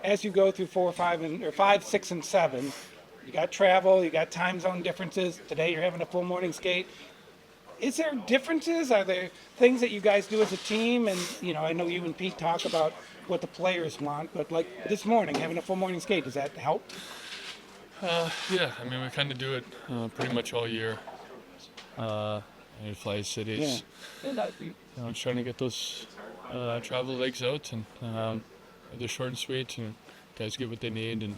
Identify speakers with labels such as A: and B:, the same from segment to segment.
A: as you go through 4, 5, or 5, 6, and 7, you got travel, you got time zone differences. Today you're having a full morning skate. Is there differences? Are there things that you guys do as a team? And, I know you and Pete talk about what the players want, but like this morning, having a full morning skate, does that help?
B: Yeah, I mean, we kind of do it pretty much all year. In Fly Cities.
A: Yeah.
B: Trying to get those travel legs out, and they're short and sweet, and guys get what they need. And,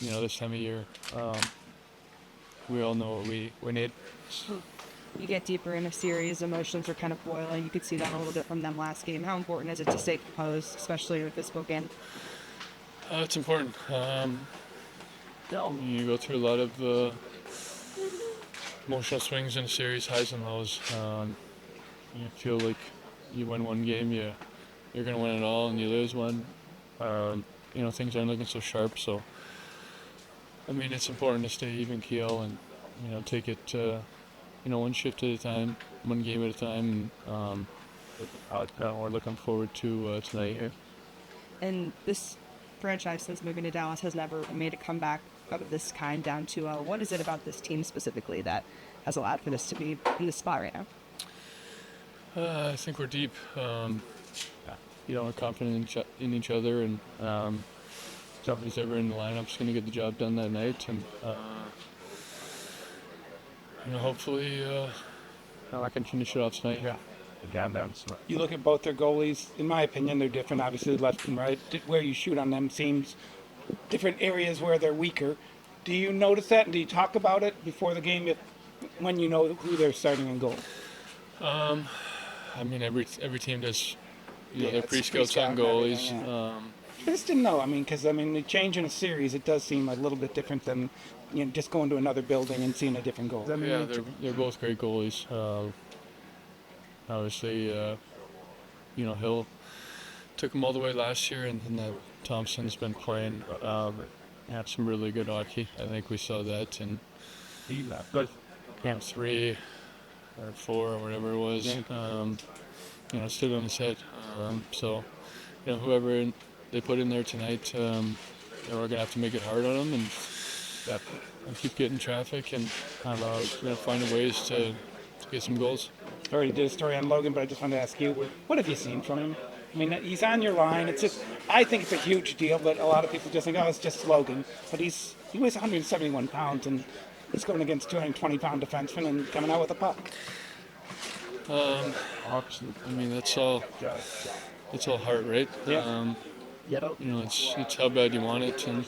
B: this time of year, we all know what we need.
C: You get deeper in a series, emotions are kind of boiling. You could see that a little bit from them last game. How important is it to stay composed, especially with this game?
B: It's important. You go through a lot of emotional swings in a series, highs and lows. You feel like you win one game, you're going to win it all, and you lose one. Things aren't looking so sharp. So, I mean, it's important to stay even keel and, take it, one shift at a time, one game at a time. And we're looking forward to tonight here.
C: And this franchise, since moving to Dallas, has never made a comeback of this kind down 2-0. What is it about this team specifically that has allowed for this to be in this spot right now?
B: I think we're deep. We're confident in each other, and somebody's ever in the lineup is going to get the job done that night. And hopefully, I can finish it off tonight. Yeah.
A: You look at both their goalies. In my opinion, they're different. Obviously, left and right. Where you shoot on them seems different areas where they're weaker. Do you notice that, and do you talk about it before the game when you know who they're starting in goal?
B: I mean, every team does their pre-scouts on goalies.
A: I just didn't know. Because the change in a series, it does seem a little bit different than just going to another building and seeing a different goal.
B: Yeah, they're both great goalies. Obviously, Hill took them all the way last year, and that Thompson's been playing. Had some really good hockey. I think we saw that in Camp 3 or 4 or whatever it was. Stood on his head. So, whoever they put in there tonight, we're going to have to make it hard on them and keep getting traffic and find ways to get some goals.
A: I already did a story on Logan, but I just wanted to ask you, what have you seen from him? He's on your line. I think it's a huge deal, but a lot of people just think, it's just Logan. But he weighs 171 pounds, and he's going against 220-pound defensemen and coming out with a puck.
B: It's all heart, right?
A: Yeah.
B: It's how bad you want it, and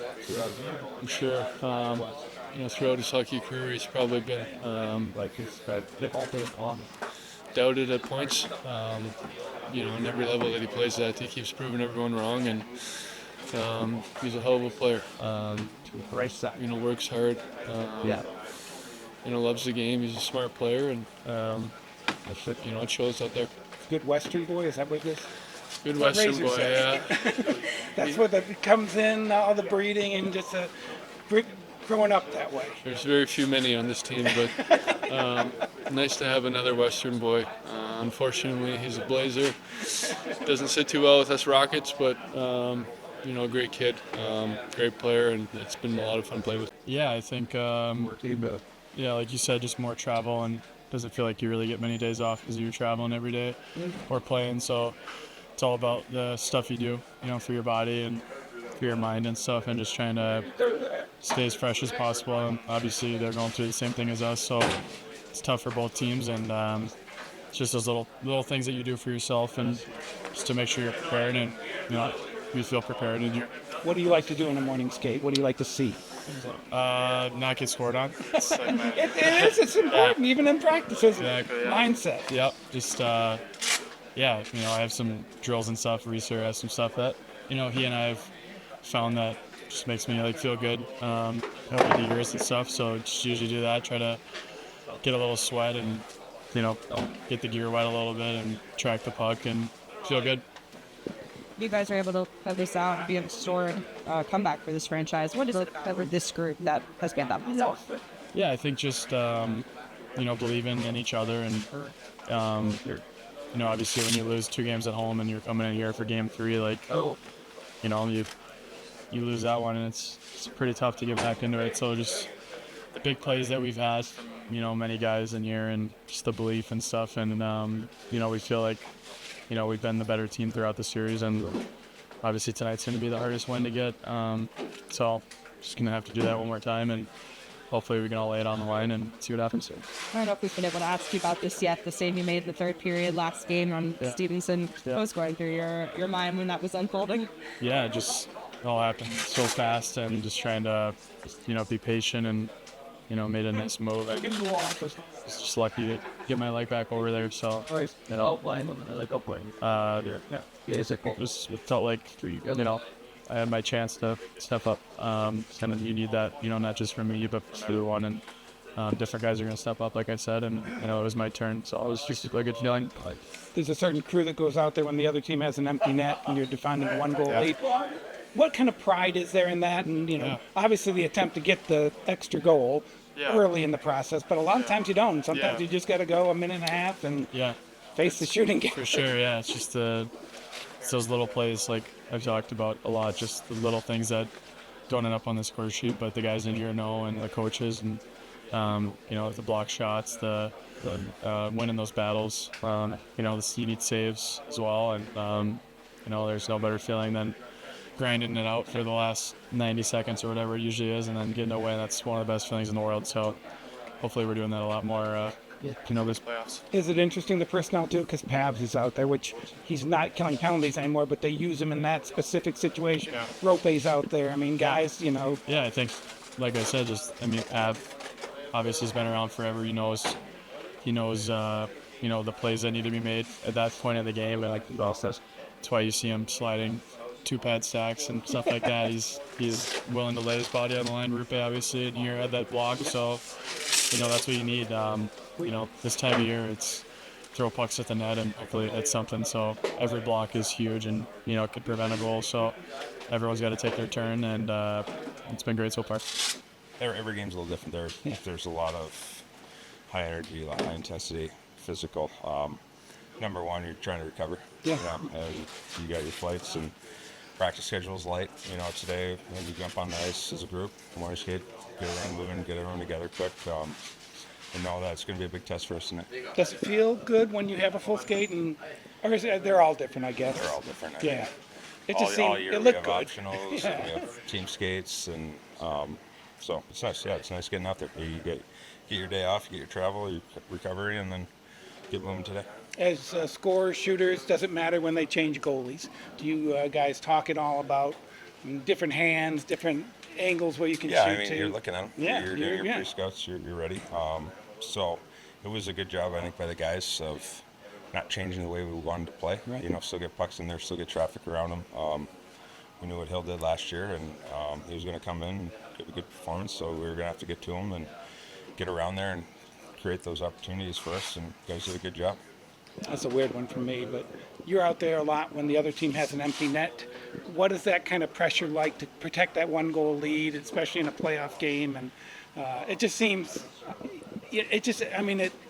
B: I'm sure, throughout his hockey career, he's probably been doubted at points. On every level that he plays at, he keeps proving everyone wrong, and he's a hell of a player. Works hard. Loves the game. He's a smart player, and it shows out there.
A: Good Western boy, is that what it is?
B: Good Western boy, yeah.
A: That's what that comes in, all the breeding and just growing up that way.
B: There's very many on this team, but nice to have another Western boy. Unfortunately, he's a Blazer. Doesn't sit too well with us Rockets, but a great kid, great player, and it's been a lot of fun playing with.
D: Yeah, I think, like you said, just more travel, and doesn't feel like you really get many days off because you're traveling every day or playing. So it's all about the stuff you do, for your body and for your mind and stuff, and just trying to stay as fresh as possible. And obviously, they're going through the same thing as us, so it's tough for both teams. And it's just those little things that you do for yourself, and just to make sure you're prepared and you feel prepared. And
A: what do you like to do in a morning skate? What do you like to see?
D: Not get scored on.
A: It's important, even in practices.
D: Exactly, yeah.
A: Mindset.
D: Yep. Just I have some drills and stuff. Reeser has some stuff that he and I have found that just makes me feel good over the years and stuff. So just usually do that. Try to get a little sweat and get the gear wet a little bit and track the puck and feel good.
C: You guys are able to have this out and be a historic comeback for this franchise. What is it for this group that has been that myself?
D: Yeah, I think just believing in each other, and obviously when you lose 2 games at home and you're coming in here for game 3, you lose that one, and it's pretty tough to get back into it. So just the big plays that we've had from, many guys in here, and just the belief and stuff. And, we feel like, we've been the better team throughout the series, and obviously tonight's going to be the hardest win to get. So just going to have to do that one more time, and hopefully we can all lay it on the line and see what happens.
C: I don't know if we've been able to ask you about this yet. The save you made in the third period last game on Stevenson. What was going through your mind when that was unfolding?
D: Yeah, just it all happened so fast, and just trying to, be patient, and, made a nice move. I was just lucky to get my leg back over there. So, it felt like, I had my chance to step up. And you need that, not just from me, but from everyone. And different guys are going to step up, like I said. And, it was my turn. So it was just a good feeling.
A: There's a certain crew that goes out there when the other team has an empty net and you're defending a one-goal lead. What kind of pride is there in that? And, obviously the attempt to get the extra goal early in the process, but a lot of times you don't. Sometimes you just got to go a minute and a half and face the shooting game.
D: For sure, yeah. It's just it's those little plays, like I've talked about a lot, just the little things that don't end up on the score sheet, but the guys in here know, and the coaches, and the block shots, the winning those battles, you need saves as well, and there's no better feeling than grinding it out for the last 90 seconds or whatever it usually is, and then getting away. That's one of the best feelings in the world. So hopefully we're doing that a lot more this playoffs.
A: Is it interesting, the personnel too, because Pavs is out there, which he's not killing penalties anymore, but they use him in that specific situation. Rope's out there. I mean, guys,
D: Yeah, I think, like I said, Pav obviously has been around forever. He knows the plays that need to be made at that point of the game, and that's why you see him sliding 2-pad stacks and stuff like that. He's willing to lay his body on the line. Rupe obviously in here had that block, so that's what you need. This time of year, it's throw pucks at the net, and hopefully it's something. So every block is huge, and it could prevent a goal. So everyone's got to take their turn, and it's been great so far.
E: Every game's a little different. There's a lot of high energy, high intensity, physical. Number one, you're trying to recover. And you got your flights, and practice schedule's light. Today you jump on the ice as a group, morning skate, get everyone moving, get everyone together quick. And know that it's going to be a big test for us tonight.
A: Does it feel good when you have a full skate, or is it, they're all different, I guess?
E: They're all different.
A: Yeah. It
E: all,
A: just seemed,
E: all year
A: it
E: we
A: looked
E: have
A: good.
E: optionals, and we have team skates, and so it's nice. Yeah, it's nice getting out there. You get your day off, you get your travel, your recovery, and then get moving today.
A: As scorers, shooters, does it matter when they change goalies? Do you guys talk at all about different hands, different angles where you can shoot to?
E: You're looking at them.
A: Yeah,
E: You're doing your pre-scouts. You're ready. So it was a good job, I think, by the guys of not changing the way we wanted to play.
A: Right.
E: Still get pucks in there, still get traffic around them. We knew what Hill did last year, and he was going to come in and give a good performance, so we were going to have to get to him and get around there and create those opportunities for us, and guys did a good job.
A: That's a weird one for me, but you're out there a lot when the other team has an empty net. What is that kind of pressure like to protect that one-goal lead, especially in a playoff game? And it just seems,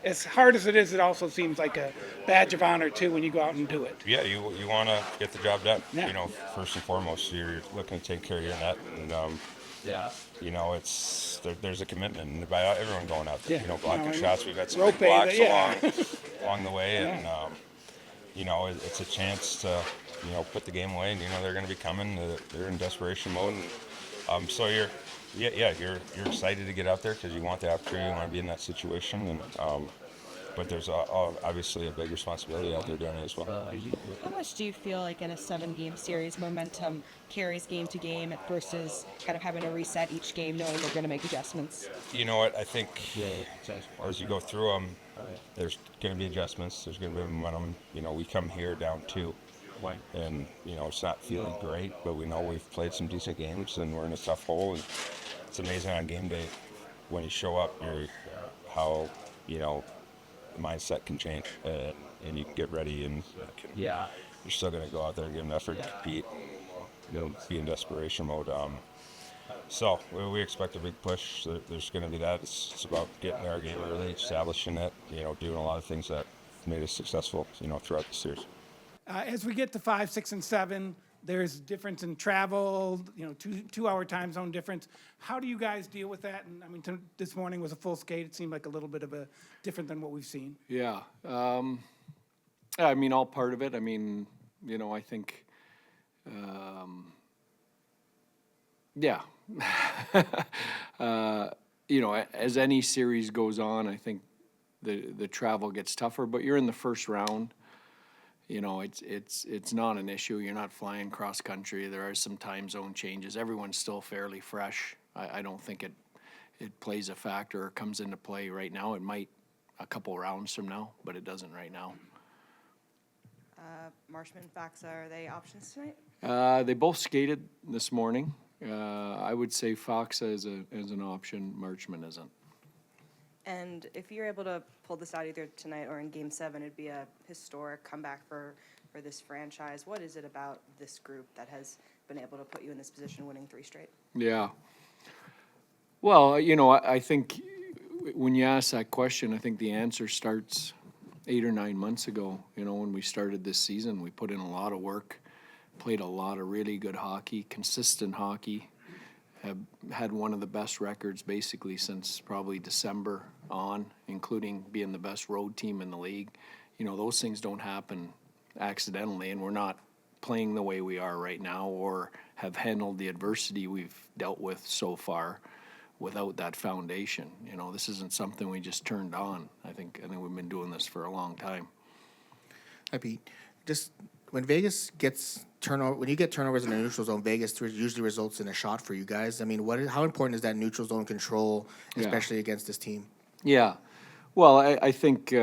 A: as hard as it is, it also seems like a badge of honor, too, when you go out and do it.
E: Yeah, you want to get the job done.
A: Yeah.
E: First and foremost, you're looking to take care of your net, and there's a commitment by everyone going out there.
A: Yeah.
E: Blocking shots. We've had some
A: Rope,
E: big blocks
A: yeah.
E: along the way, and it's a chance to put the game away, and they're going to be coming. They're in desperation mode, and so you're excited to get out there because you want the opportunity, you want to be in that situation, and but there's obviously a big responsibility out there doing it as well.
C: How much do you feel like in a 7-game series momentum carries game to game versus kind of having to reset each game knowing they're going to make adjustments?
E: You know what? I think as you go through them, there's going to be adjustments. There's going to be momentum. We come here down 2. And, it's not feeling great, but we know we've played some decent games and we're in a tough hole. And it's amazing on game day when you show up, how, the mindset can change and you can get ready and you're still going to go out there and give an effort to compete, be in desperation mode. So we expect a big push. There's going to be that. It's about getting our game early, establishing it, doing a lot of things that made us successful, throughout the series.
A: As we get to 5, 6, and 7, there's difference in travel, 2 hour time zone difference. How do you guys deal with that? And I mean, this morning was a full skate. It seemed like a little bit of a different than what we've seen.
F: Yeah. I mean, all part of it. I mean, I think, yeah. As any series goes on, I think the travel gets tougher, but you're in the first round. It's not an issue. You're not flying cross country. There are some time zone changes. Everyone's still fairly fresh. I don't think it plays a factor or comes into play right now. It might a couple rounds from now, but it doesn't right now.
C: Marshman, Faxa, are they options tonight?
F: They both skated this morning. I would say Faxa is an option. Marchman isn't.
G: And if you're able to pull this out either tonight or in Game 7, it'd be a historic comeback for this franchise. What is it about this group that has been able to put you in this position, winning 3 straight?
F: Yeah. Well, I think when you ask that question, I think the answer starts 8 or 9 months ago. When we started this season, we put in a lot of work, played a lot of really good hockey, consistent hockey. Have had one of the best records basically since probably December on, including being the best road team in the league. Those things don't happen accidentally, and we're not playing the way we are right now or have handled the adversity we've dealt with so far without that foundation. This isn't something we just turned on. I think we've been doing this for a long time.
H: Hi, Pete. Just when Vegas gets when you get turnovers in the neutral zone, Vegas usually results in a shot for you guys. I mean, how important is that neutral zone control, especially against this team?
F: Yeah. Well, I think,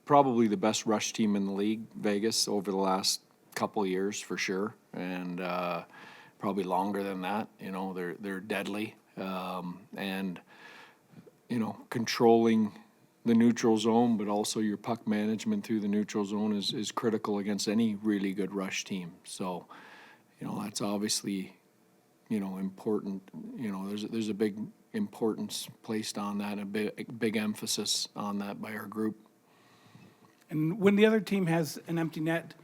F: probably the best rush team in the league, Vegas, over the last couple of years for sure. And probably longer than that. They're deadly. And controlling the neutral zone, but also your puck management through the neutral zone is critical against any really good rush team. So, that's obviously, important. There's a big importance placed on that, a big emphasis on that by our group.
A: And when the other team has an empty net,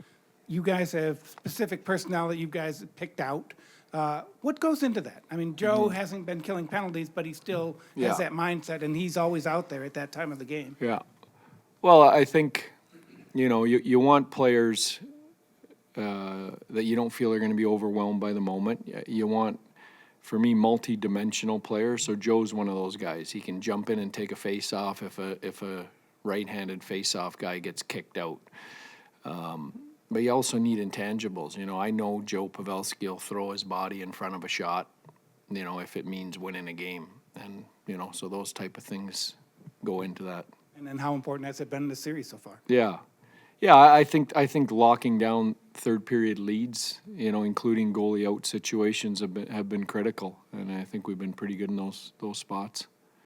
A: you guys have specific personnel that you guys have picked out. What goes into that? I mean, Joe hasn't been killing penalties, but he still has that mindset, and he's always out there at that time of the game.
F: Yeah. Well, I think, you want players that you don't feel are going to be overwhelmed by the moment. You want, for me, multi-dimensional players. So Joe's one of those guys. He can jump in and take a face-off if a right-handed face-off guy gets kicked out. But you also need intangibles. I know Joe Pavelski will throw his body in front of a shot, if it means winning a game. And, so those type of things go into that.
A: And then how important has it been in the series so far?
F: Yeah. Yeah, I think locking down third period leads, including goalie out situations have been critical. And I think we've been pretty good in those spots.